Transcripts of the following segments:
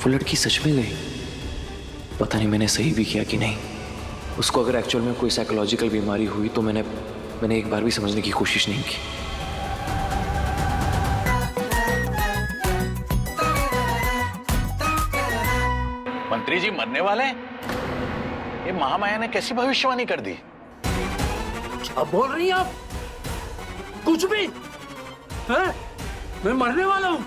वो लड़की सच में गई। पता नहीं मैंने सही भी किया कि नहीं। उसको अगर एक्चुअल में कोई साइकोलॉजिकल बीमारी हुई तो मैंने एक बार भी समझने की कोशिश नहीं की। मंत्री जी मरने वाले हैं? ये महामाया ने कैसी भविष्यवाणी कर दी? अब बोल रही हैं आप? कुछ भी है? मैं मरने वाला हूं।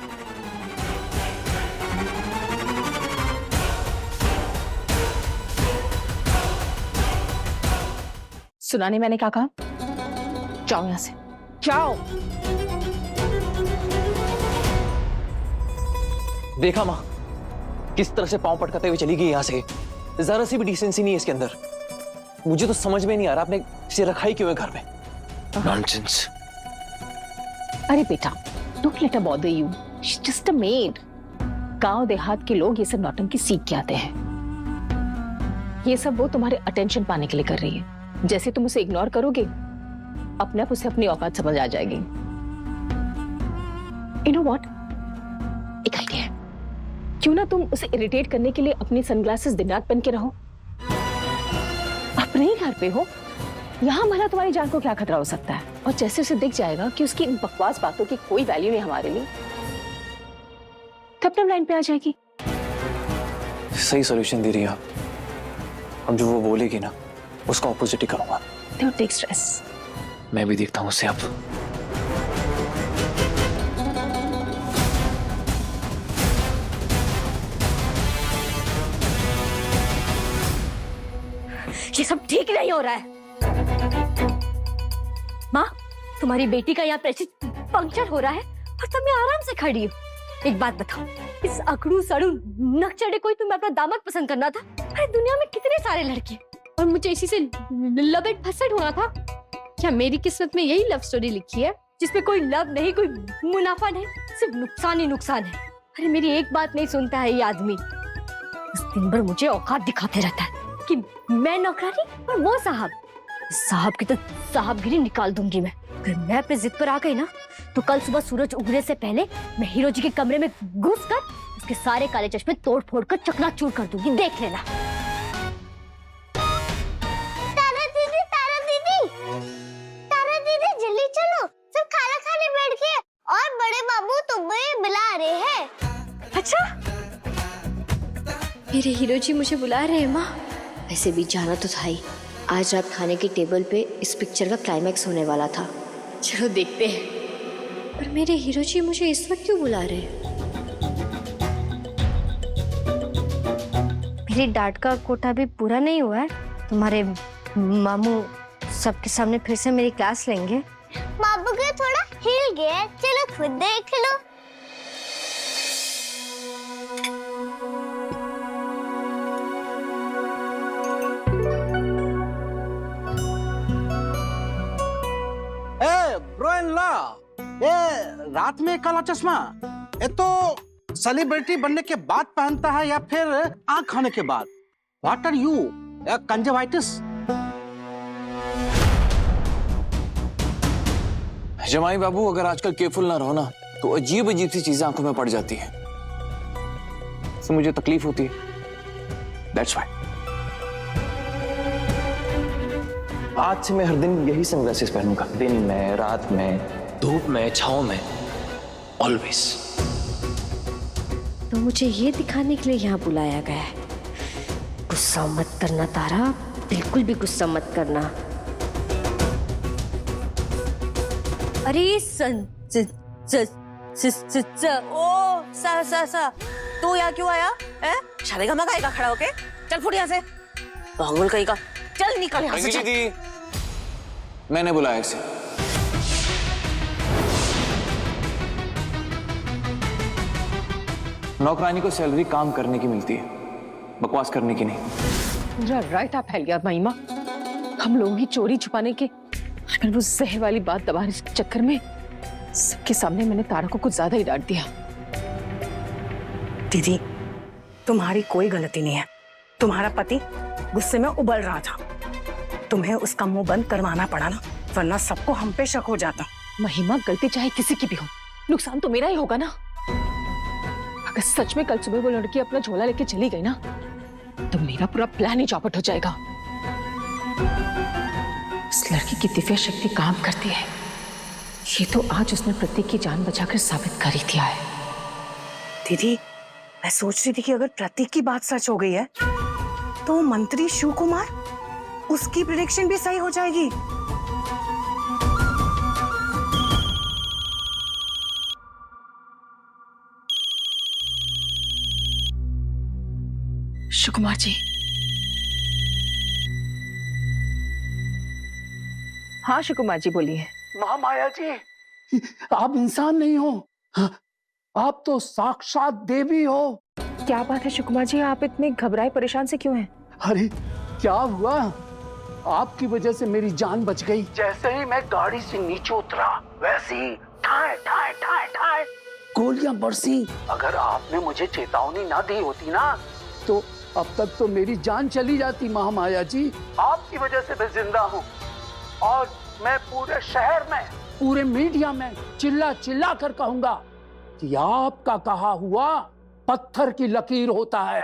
सुना नहीं मैंने क्या कहा? जाओ यहां से, जाओ। देखा माँ किस तरह से पांव पटकाते हुए चली गई यहां से। जरा सी भी डिसेंसी नहीं है इसके अंदर। मुझे तो समझ में नहीं आ रहा आपने इसे रखा ही क्यों है घर में। नॉनसेंस। अरे बेटा, don't let her bother you, she is just a made. गांव देहात के लोग ये सब नौटंकी सीख के आते हैं। ये सब वो तुम्हारे अटेंशन पाने के लिए कर रही है। जैसे तुम उसे इग्नोर करोगे अपने आप उसे अपनी औकात समझ आ जाएगी। यू नो व्हाट, एक आइडिया है। क्यों ना तुम उसे इरिटेट करने के लिए अपनी सनग्लासेस दिन रात पहन के रहो। अपने ही घर पे हो, यहां भला तुम्हारी जान को क्या खतरा हो सकता है। और जैसे उसे दिख जाएगा कि उसकी इन बकवास बातों की कोई वैल्यू नहीं हमारे लिए, तब तब लाइन पे आ जाएगी। सही सॉल्यूशन दे रही है आप। अब जो वो बोलेगी ना उसका ऑपोजिट ही करूंगा। Don't take stress. मैं भी देखता हूँ उससे अब। ये सब ठीक नहीं हो रहा है। माँ, तुम्हारी बेटी का यहाँ प्रेशर पंक्चर हो रहा है और तुम यहाँ आराम से खड़ी हो। एक बात बताओ, इस अकड़ू सड़ू नकचढ़े कोई तुम्हें अपना दामाद पसंद करना था? अरे दुनिया में कितने सारे लड़के और मुझे इसी से लपेट फसट होना था। क्या मेरी किस्मत में यही लव स्टोरी लिखी है जिसमें कोई लव नहीं, कोई मुनाफा नहीं, सिर्फ नुकसान ही नुकसान है? अरे मेरी एक बात नहीं सुनता है ये आदमी। उस दिन भर मुझे औकात दिखाते रहता है कि मैं नौकरानी और वो साहब। साहब की तो साहबगिरी निकाल दूंगी मैं। अगर मैं अपनी जिद पर आ गई ना तो कल सुबह सूरज उगने से पहले मैं हीरो जी के कमरे में घुसकर उसके सारे काले चश्मे तोड़ फोड़ कर चकनाचूर कर दूंगी। देख लेना। तारा दीदी जल्दी चलो, सब खाना खाने बैठ गए और बड़े बाबू तुम्हें बुला रहे हैं। अच्छा, मेरे हीरो जी मुझे बुला रहे हैं माँ। वैसे भी जाना तो था ही। आज रात खाने की टेबल पे इस पिक्चर का क्लाइमैक्स होने वाला था। चलो देखते हैं। पर मेरे हीरो जी मुझे इस वक्त क्यों बुला रहे हैं? मेरी डांट का कोटा भी पूरा नहीं हुआ है। तुम्हारे मामू सबके सामने फिर से मेरी क्लास लेंगे। बाबू के थोड़ा हिल गया, चलो खुद देख लो। ये रात में काला चश्मा ये तो सेलिब्रिटी बनने के बाद पहनता है या फिर आँख खाने के बाद? What are you, conjunctivitis? जमाई बाबू अगर आजकल केयरफुल ना रहो ना तो अजीब अजीब सी चीजें आंखों में पड़ जाती हैं। तो मुझे तकलीफ होती है। That's why। आज से मैं हर दिन यही सनग्लासेस पहनूंगा। दिन में, रात में, धूप में, छांव में, ऑलवेज। तो मुझे ये दिखाने के लिए यहाँ बुलाया गया है। गुस्सा मत करना तारा, बिल्कुल भी गुस्सा मत करना। अरे तू यहाँ क्यों आया है? शादी का मगाएगा खड़ा होके? चल फुट यहाँ से, पागल कहीं का। चल निकल यहाँ से। दीदी मैंने बुलाया इसे। नौकरानी को सैलरी काम करने की मिलती है, बकवास करने की नहीं। पूरा रायता फैल गया महिमा। हम लोगों की चोरी छुपाने के अगर वो जहर वाली बात दबाने के चक्कर में सबके सामने मैंने तारा को कुछ ज्यादा ही डांट दिया। दीदी तुम्हारी कोई गलती नहीं है। तुम्हारा पति गुस्से में उबल रहा था, तुम्हें उसका मुंह बंद करवाना पड़ा ना, वरना सबको हम पे शक हो जाता। महिमा गलती चाहे किसी की भी हो, नुकसान तो मेरा ही होगा ना। अगर सच में कल सुबह वो लड़की अपना झोला लेके चली गई ना, तो मेरा पूरा प्लान ही चौपट हो जाएगा। उस लड़की की दिव्य शक्ति काम करती है, ये तो आज उसने प्रतीक की जान बचाकर साबित कर ही दिया है। दीदी, मैं सोच रही थी कि अगर प्रतीक की बात सच हो गई है तो मंत्री शिव कुमार, उसकी प्रेडिक्शन भी सही हो जाएगी। शिव कुमार जी। हाँ शिव कुमार जी बोलिए। महामाया जी, आप इंसान नहीं हो, आप तो साक्षात देवी हो। क्या बात है शिव कुमार जी, आप इतने घबराए परेशान से क्यों हैं? अरे क्या हुआ, आपकी वजह से मेरी जान बच गई। जैसे ही मैं गाड़ी से नीचे उतरा वैसे ही ठाए ठाए ठाए ठाए गोलियां बरसी। अगर आपने मुझे चेतावनी ना दी होती ना, तो अब तक तो मेरी जान चली जाती। महामाया जी, आपकी वजह से मैं जिंदा हूँ और मैं पूरे शहर में, पूरे मीडिया में चिल्ला चिल्ला कर कहूंगा कि आपका कहा हुआ पत्थर की लकीर होता है।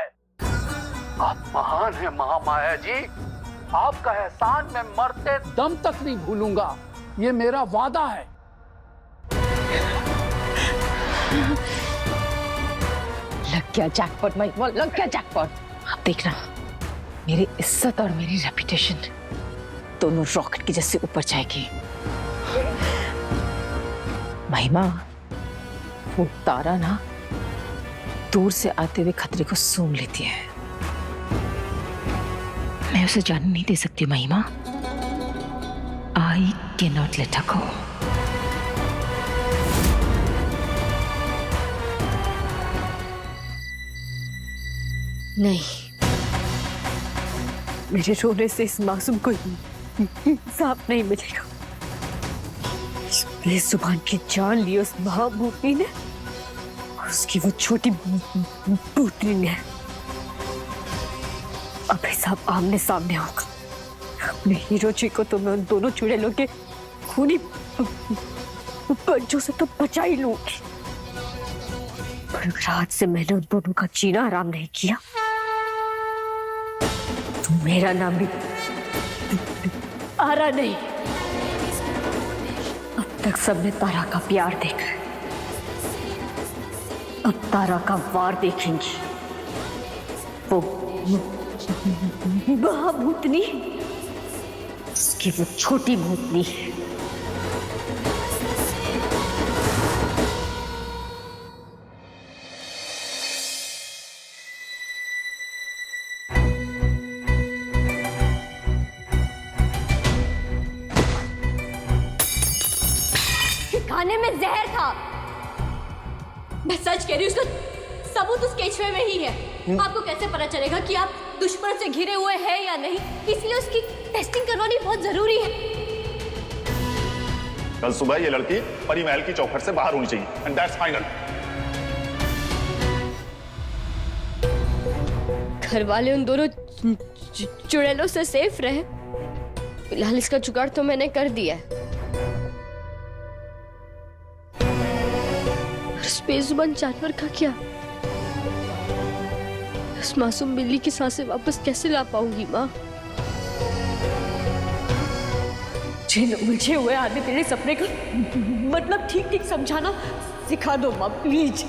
आप महान हैं महामाया जी, आपका एहसान मैं मरते दम तक नहीं भूलूंगा, ये मेरा वादा है। लग गया जैकपॉट महिमा, लग गया जैकपॉट। अब देखना, मेरी इज्जत और मेरी रेपुटेशन दोनों रॉकेट की जैसे ऊपर जाएगी। महिमा, वो तारा ना दूर से आते हुए खतरे को सूंघ लेती है, मैं उसे जाने नहीं दे सकती Mahima. I can not let her go. नहीं, मेरे रोने से इस मासूम को इंसाफ नहीं मिलेगा। मेरी जुबान की जान ली उस महाभूतनी ने और उसकी वो छोटी भूतनी ने। अब हिसाब आमने सामने होगा। अपने हीरो जी को तो मैं उन दोनों चुड़ैलों के खूनी पंजों से तो बचा ही लूंगी, पर अगर आज से मैंने उन दोनों का जीना आराम नहीं किया तो मेरा नाम भी आरा नहीं। अब तक सबने तारा का प्यार देखा, अब तारा का वार देखेंगी। वो महाभूतनी, उसकी वो छोटी भूतनी। खाने में जहर था, मैं सच कह रही हूँ, उसका सबूत उस केचुए में ही है। आपको कैसे पता चलेगा कि आप दुश्मन से घिरे हुए हैं या नहीं? इसलिए उसकी टेस्टिंग करवानी बहुत जरूरी है। कल सुबह ये लड़की परी महल की चौखट से बाहर होनी चाहिए, एंड दैट्स फाइनल। घर वाले उन दोनों चुड़ैलों से सेफ रहे। फिलहाल इसका जुगाड़ तो मैंने कर दिया है। उस बेजुबान जानवर का क्या? उस मासूम बिल्ली की सांसें वापस कैसे ला पाऊंगी माँ? जिन उलझे हुए आने तेरे सपने का मतलब ठीक ठीक समझाना सिखा दो माँ, प्लीज।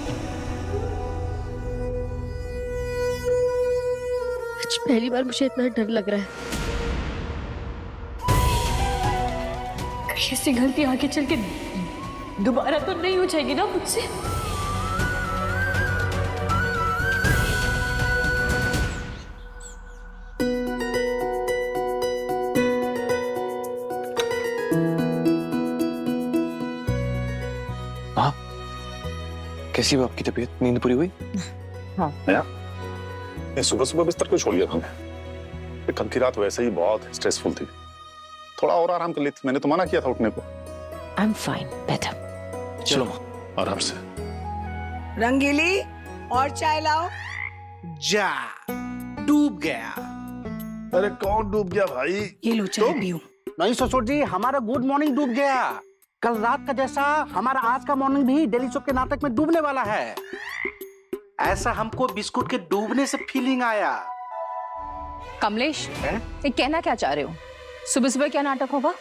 आज पहली बार मुझे इतना डर लग रहा है। कहीं ऐसी गलती आगे चल के दोबारा तो नहीं हो जाएगी ना मुझसे? कैसी है आपकी तबीयत? नींद पूरी हुई? हाँ। ये सुबह सुबह बिस्तर क्यों छोड़ दिया तुमने? कल की रात वैसे ही बहुत स्ट्रेसफुल थी, थोड़ा और आराम कर लेती। मैंने तो मना किया था उठने को। I am fine, better. चलो माँ, आराम से। रंगीली, और चाय लाओ। जा, डूब गया। अरे कौन डूब गया भाई? ये लो चाय पियो। नहीं ससुर जी, हमारा गुड मॉर्निंग डूब गया। कल रात का जैसा हमारा आज का मॉर्निंग भी डेली सोप के नाटक में डूबने वाला है। ऐसा हमको बिस्कुट के डूबने से फीलिंग आया। कमलेश, ये कहना क्या चाह रहे हो? सुबह सुबह क्या नाटक होगा?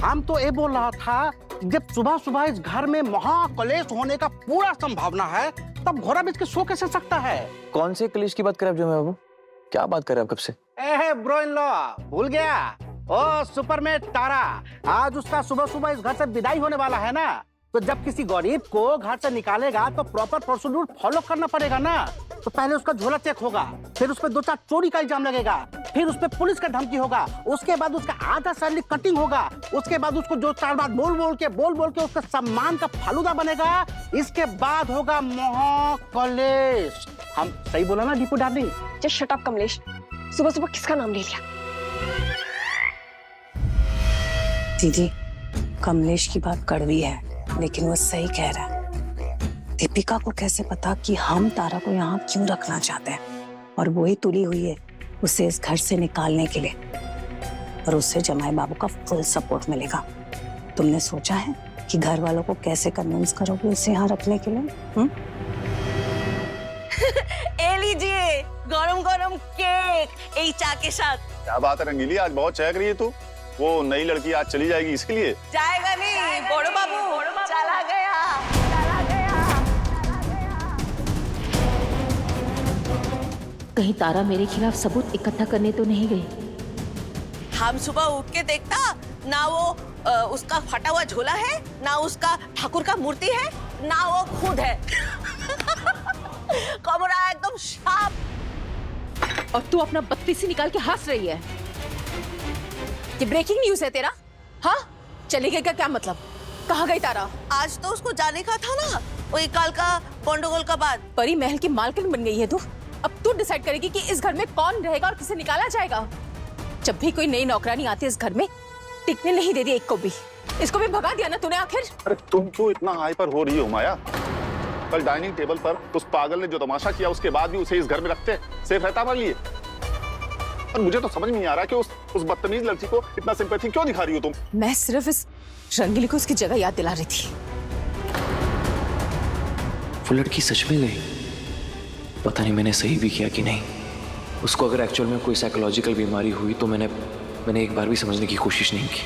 हम तो ये बोल रहा था, जब सुबह सुबह इस घर में महाकलेश होने का पूरा संभावना है, तब घोड़ा बेच के सो कैसे सकता है? कौन से कलेश की बात कर रहे हो बाबू? क्या बात कर रहे हो कब से? ब्रो इन लॉ, भूल गया? ओ सुपरमैन तारा, आज उसका सुबह सुबह इस घर से विदाई होने वाला है ना, तो जब किसी गरीब को घर से निकालेगा तो प्रॉपर प्रोसीड्यूर फॉलो करना पड़ेगा ना। तो पहले उसका झोला चेक होगा, फिर उस पर 2-4 चोरी का इल्जाम लगेगा, फिर उस पर पुलिस का धमकी होगा, उसके बाद उसका आधा सैलरी कटिंग होगा, उसके बाद उसको 2-4 बार बोल बोल के उसका सम्मान का फालूदा बनेगा, इसके बाद होगा महाकलेश। हम सही बोला ना Deepu darling? Just shut up Kamlesh, सुबह सुबह किसका नाम ले लिया? दीदी, कमलेश की बात कड़वी है, लेकिन वो सही कह रहा है। दीपिका को कैसे पता कि हम तारा को यहाँ क्यों रखना चाहते हैं, और वो ही तुली हुई है उसे इस घर से निकालने के लिए, और उससे जमाई बाबू का फुल सपोर्ट मिलेगा। तुमने सोचा है कि घर वालों को कैसे कन्विंस करोगे इसे यहाँ रखने के लिए? ए लीजिए गरम गरम केक एक चा के साथ। क्या बात है रंगीली, आज बहुत चहक रही है तू। वो नई लड़की आज चली जाएगी इसलिए? जाएगा नहीं, बड़ो बाबू चला गया। कहीं तारा मेरे खिलाफ सबूत इकट्ठा करने तो नहीं गई? हम सुबह उठ के देखता ना वो उसका फटा हुआ झोला है, ना उसका ठाकुर का मूर्ति है, ना वो खुद है। कमरा एकदम साफ। और तू अपना बत्तीसी निकाल के हंस रही है। ये ब्रेकिंग न्यूज़ है तेरा? हाँ, चली गई का क्या मतलब? कहाँ गई तारा? आज तो उसको जाने का था ना, वही कल का गंडोगोल का बाद। परी महल की मालकिन बन गई है तू। अब तू डिसाइड करेगी कि इस घर में कौन रहेगा और किसे निकाला जाएगा। जब भी कोई नई नौकरानी आती है इस घर में, टिकने नहीं दे दी एक को भी। इसको भी भगा दिया ना तूने आखिर। अरे तुम क्यों इतना हाइपर हो रही हो माया? कल डाइनिंग टेबल पर उस पागल ने जो तमाशा किया, उसके बाद भी उसे इस घर में रखते सेफ रहता हमारे लिए। और मुझे तो समझ में नहीं आ रहा कि उस बदतमीज लड़की को इतना सिंपैथी क्यों दिखा रही हो तुम? मैं सिर्फ इस रंगीली को उसकी जगह याद दिला रही थी। वो लड़की सच में गई? पता नहीं मैंने सही भी किया कि नहीं। उसको अगर एक्चुअल में कोई साइकोलॉजिकल बीमारी हुई तो मैंने एक बार भी समझने की कोशिश नहीं की।